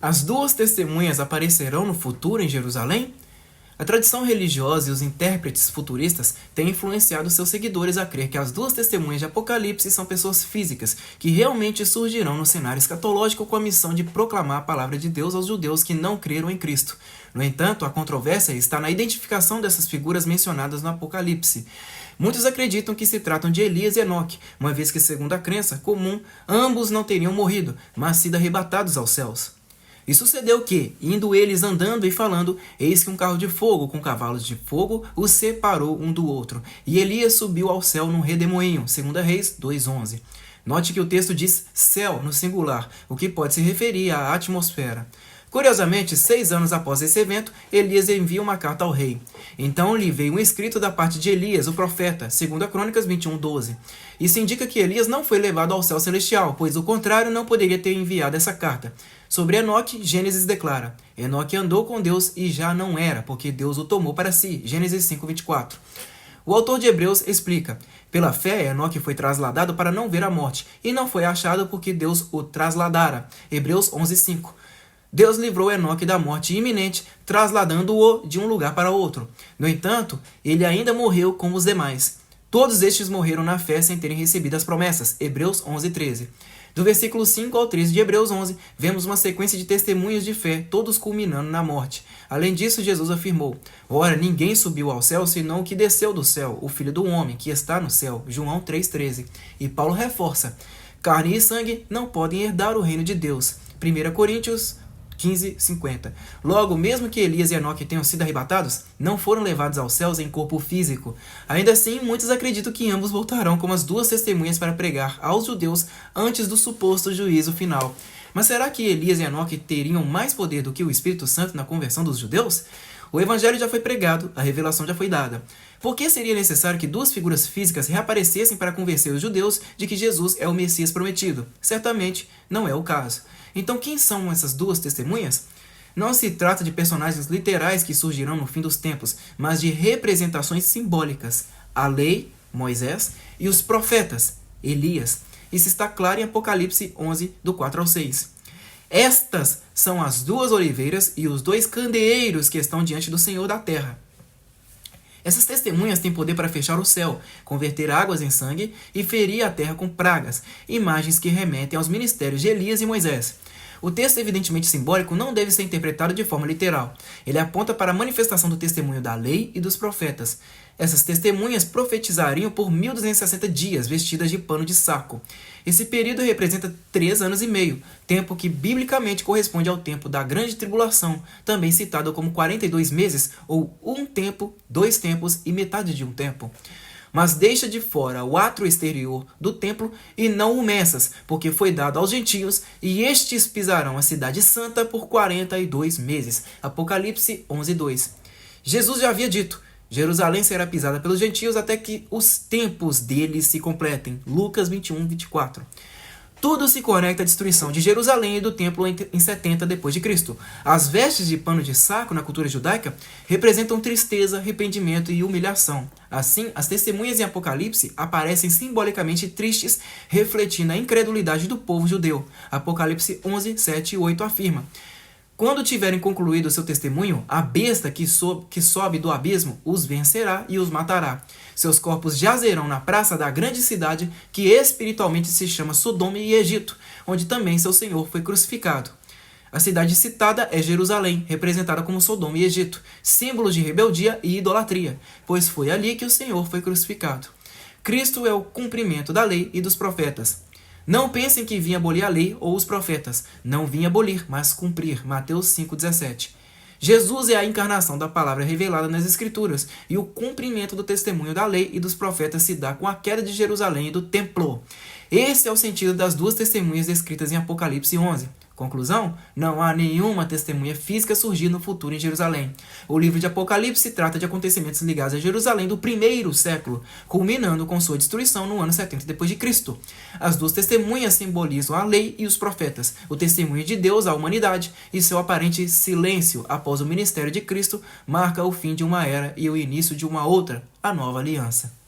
As duas testemunhas aparecerão no futuro em Jerusalém? A tradição religiosa e os intérpretes futuristas têm influenciado seus seguidores a crer que as duas testemunhas de Apocalipse são pessoas físicas que realmente surgirão no cenário escatológico com a missão de proclamar a palavra de Deus aos judeus que não creram em Cristo. No entanto, a controvérsia está na identificação dessas figuras mencionadas no Apocalipse. Muitos acreditam que se tratam de Elias e Enoque, uma vez que, segundo a crença comum, ambos não teriam morrido, mas sido arrebatados aos céus. E sucedeu que, indo eles andando e falando, eis que um carro de fogo com cavalos de fogo os separou um do outro. E Elias subiu ao céu num redemoinho, 2 Reis 2:11. Note que o texto diz céu no singular, o que pode se referir à atmosfera. Curiosamente, 6 anos após esse evento, Elias envia uma carta ao rei. Então lhe veio um escrito da parte de Elias, o profeta, 2 Crônicas 21:12. Isso indica que Elias não foi levado ao céu celestial, pois o contrário não poderia ter enviado essa carta. Sobre Enoque, Gênesis declara: Enoque andou com Deus e já não era, porque Deus o tomou para si. Gênesis 5:24. O autor de Hebreus explica: pela fé, Enoque foi trasladado para não ver a morte, e não foi achado porque Deus o trasladara. Hebreus 11:5. Deus livrou Enoque da morte iminente, trasladando-o de um lugar para outro. No entanto, ele ainda morreu como os demais. Todos estes morreram na fé sem terem recebido as promessas. Hebreus 11:13. Do versículo 5 ao 13 de Hebreus 11, vemos uma sequência de testemunhos de fé, todos culminando na morte. Além disso, Jesus afirmou: ora, ninguém subiu ao céu, senão o que desceu do céu, o Filho do Homem, que está no céu. João 3:13. E Paulo reforça: carne e sangue não podem herdar o reino de Deus. 1 Coríntios 15:50. Logo, mesmo que Elias e Enoque tenham sido arrebatados, não foram levados aos céus em corpo físico. Ainda assim, muitos acreditam que ambos voltarão como as duas testemunhas para pregar aos judeus antes do suposto juízo final. Mas será que Elias e Enoque teriam mais poder do que o Espírito Santo na conversão dos judeus? O evangelho já foi pregado, a revelação já foi dada. Por que seria necessário que duas figuras físicas reaparecessem para convencer os judeus de que Jesus é o Messias prometido? Certamente não é o caso. Então, quem são essas duas testemunhas? Não se trata de personagens literais que surgirão no fim dos tempos, mas de representações simbólicas. A lei, Moisés, e os profetas, Elias. Isso está claro em Apocalipse 11, do 4 ao 6. Estas são as duas oliveiras e os dois candeeiros que estão diante do Senhor da terra. Essas testemunhas têm poder para fechar o céu, converter águas em sangue e ferir a terra com pragas, imagens que remetem aos ministérios de Elias e Moisés. O texto evidentemente simbólico não deve ser interpretado de forma literal. Ele aponta para a manifestação do testemunho da lei e dos profetas. Essas testemunhas profetizariam por 1260 dias, vestidas de pano de saco. Esse período representa 3 anos e meio, tempo que biblicamente corresponde ao tempo da Grande Tribulação, também citado como 42 meses, ou 1 tempo, 2 tempos e metade de um tempo. Mas deixa de fora o átrio exterior do templo e não o Messas, porque foi dado aos gentios, e estes pisarão a cidade santa por 42 meses. Apocalipse 11:2. Jesus já havia dito: Jerusalém será pisada pelos gentios até que os tempos deles se completem. Lucas 21:24. Tudo se conecta à destruição de Jerusalém e do templo em 70 d.C. As vestes de pano de saco na cultura judaica representam tristeza, arrependimento e humilhação. Assim, as testemunhas em Apocalipse aparecem simbolicamente tristes, refletindo a incredulidade do povo judeu. Apocalipse 11, 7 e 8 afirma: quando tiverem concluído seu testemunho, a besta que sobe do abismo os vencerá e os matará. Seus corpos jazerão na praça da grande cidade, que espiritualmente se chama Sodoma e Egito, onde também seu Senhor foi crucificado. A cidade citada é Jerusalém, representada como Sodoma e Egito, símbolos de rebeldia e idolatria, pois foi ali que o Senhor foi crucificado. Cristo é o cumprimento da lei e dos profetas. Não pensem que vinha abolir a lei ou os profetas. Não vinha abolir, mas cumprir. Mateus 5,17. Jesus é a encarnação da palavra revelada nas Escrituras, e o cumprimento do testemunho da lei e dos profetas se dá com a queda de Jerusalém e do templo. Esse é o sentido das duas testemunhas descritas em Apocalipse 11. Conclusão? Não há nenhuma testemunha física surgir no futuro em Jerusalém. O livro de Apocalipse trata de acontecimentos ligados a Jerusalém do 1º século, culminando com sua destruição no ano 70 d.C. As duas testemunhas simbolizam a lei e os profetas, o testemunho de Deus à humanidade, e seu aparente silêncio após o ministério de Cristo marca o fim de uma era e o início de uma outra, a nova aliança.